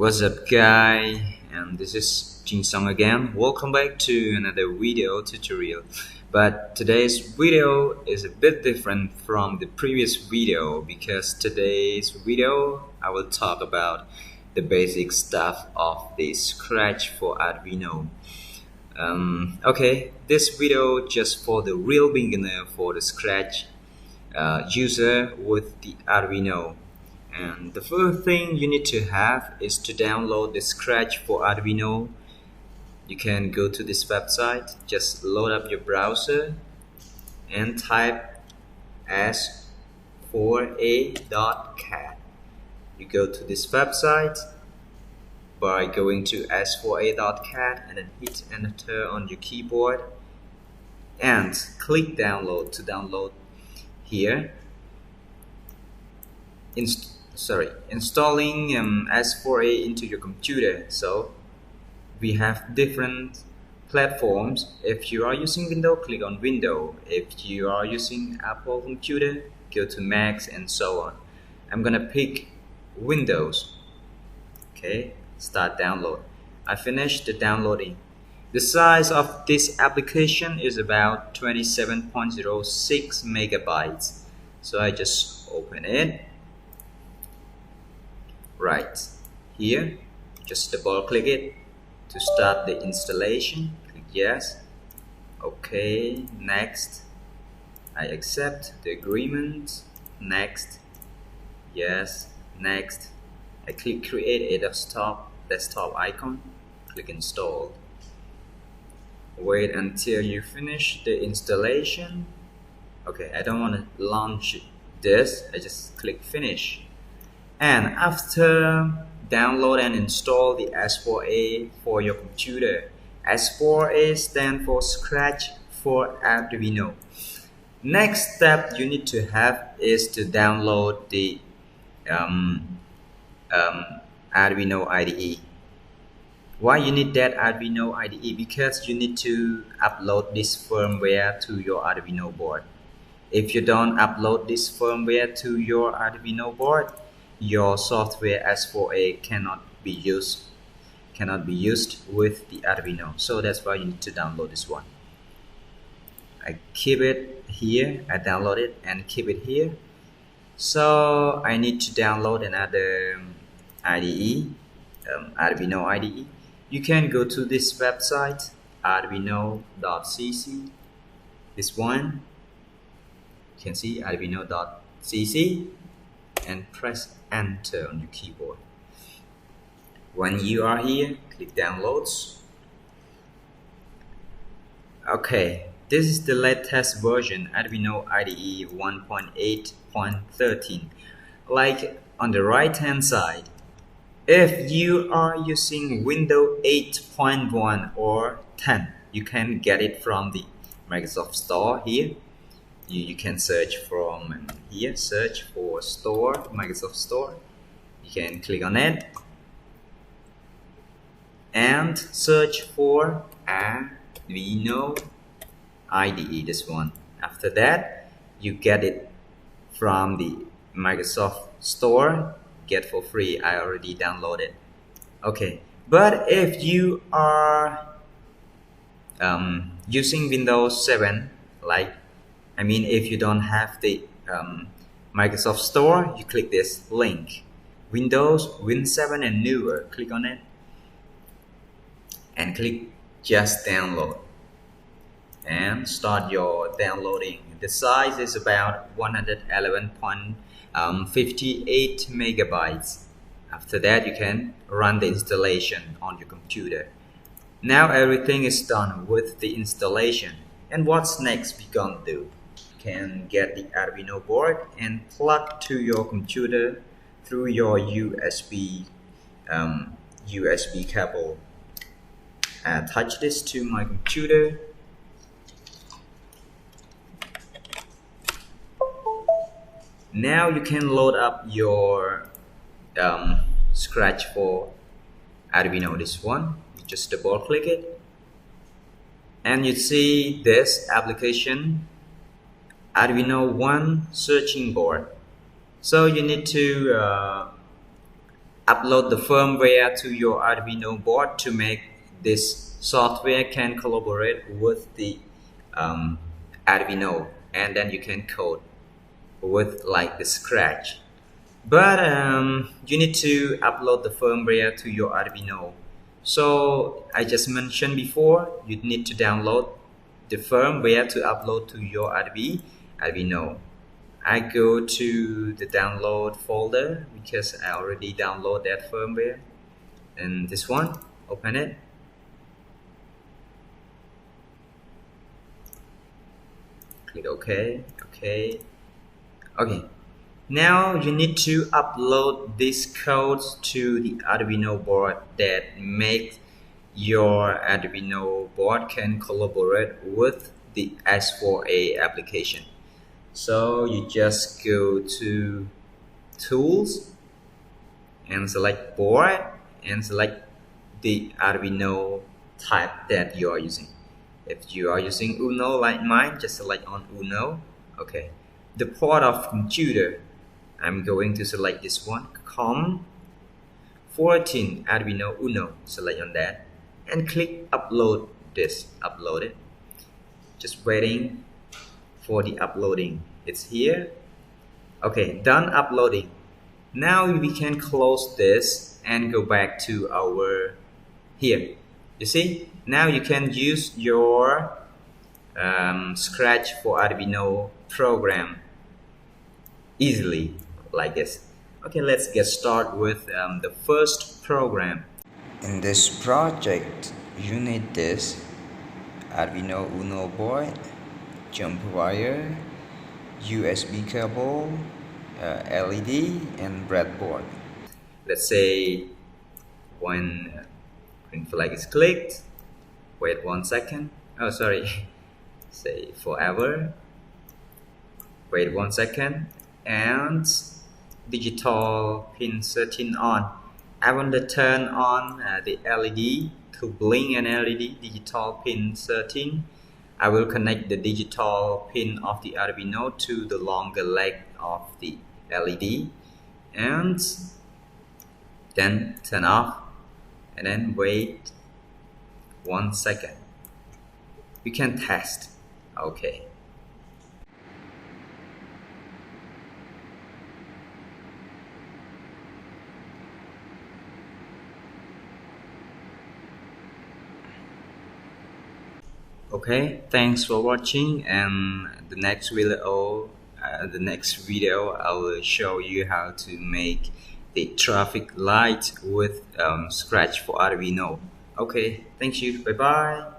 What's up, guy? And this is Jin Song again. Welcome back to another video tutorial. But today's video is a bit different from the previous video because today's video I will talk about the basic stuff of the Scratch for Arduino. Okay, this video just for the real beginner, for the Scratch user with the Arduino. And the first thing you need to have is to download the Scratch for Arduino. You can go to this website, just load up your browser and type s4a.cat. You go to this website by going to s4a.cat and then hit enter on your keyboard and click download to download here. Installing S4A into your computer. So we have different platforms. If you are using Windows, click on Windows. If you are using Apple computer, go to Mac and so on. I'm gonna pick Windows. Okay, start download. I finished the downloading. The size of this application is about 27.06 megabytes. So I just open it. Right here, just double click it to start the installation. Click yes. Okay, next. I accept the agreement. Next. Yes. Next. I click create a desktop icon. Click install. Wait until you finish the installation. Okay, I don't want to launch this. I just click finish. And after download and install the S4A for your computer, S4A stands for Scratch for Arduino. Next step you need to have is to download the Arduino IDE. Why you need that Arduino IDE? Because you need to upload this firmware to your Arduino board. If you don't upload this firmware to your Arduino board, your software S4A cannot be used with the Arduino. So that's why you need to download this one. I keep it here. I download it and keep it here. So I need to download another IDE, Arduino IDE. You can go to this website, arduino.cc. This one, you can see arduino.cc, and press enter on your keyboard. When you are here, click downloads. Okay, this is the latest version, Arduino IDE 1.8.13. Like on the right hand side, if you are using Windows 8.1 or 10, you can get it from the Microsoft Store here. You can search from here, search for store, Microsoft Store. You can click on it and search for Arduino IDE, this one. After that, you get it from the Microsoft Store, get for free. I already downloaded. Okay, but if you are using Windows 7, if you don't have the Microsoft Store, you click this link, Windows, Win 7 and newer, click on it and click just download and start your downloading. The size is about 111.58 megabytes. After that, you can run the installation on your computer. Now everything is done with the installation. And what's next we gonna do? Can get the Arduino board and plug to your computer through your USB cable. Attach this to my computer. Now you can load up your Scratch for Arduino, this one. You just double click it and you see this application, Arduino One searching board. So you need to upload the firmware to your Arduino board to make this software can collaborate with the Arduino, and then you can code with like the Scratch. But you need to upload the firmware to your Arduino. So I just mentioned before, you need to download the firmware to upload to your Arduino. I go to the download folder because I already downloaded that firmware, and this one, open it. Click OK. Okay. Now you need to upload these codes to the Arduino board that makes your Arduino board can collaborate with the S4A application. So you just go to Tools and select Board and select the Arduino type that you are using. If you are using Uno like mine, just select on Uno. Okay. The port of computer, I'm going to select this one, COM14 Arduino Uno. Select on that and click upload this. Upload it. Just waiting for the uploading. It's here. Okay, done uploading. Now we can close this and go back to our here. You see, now you can use your Scratch for Arduino program easily like this. Okay, let's get started with the first program. In this project, you need this Arduino Uno board, jump wire, USB cable, LED, and breadboard. Let's say when green flag is clicked, wait 1 second. Oh, sorry. Say forever. Wait 1 second, and digital pin 13 on. I want to turn on the LED to blink an LED, digital pin 13. I will connect the digital pin of the Arduino to the longer leg of the LED and then turn off, and then wait 1 second. You can test. Okay. Okay, thanks for watching, and the next video I will show you how to make the traffic light with Scratch for Arduino. Okay, thank you, bye bye.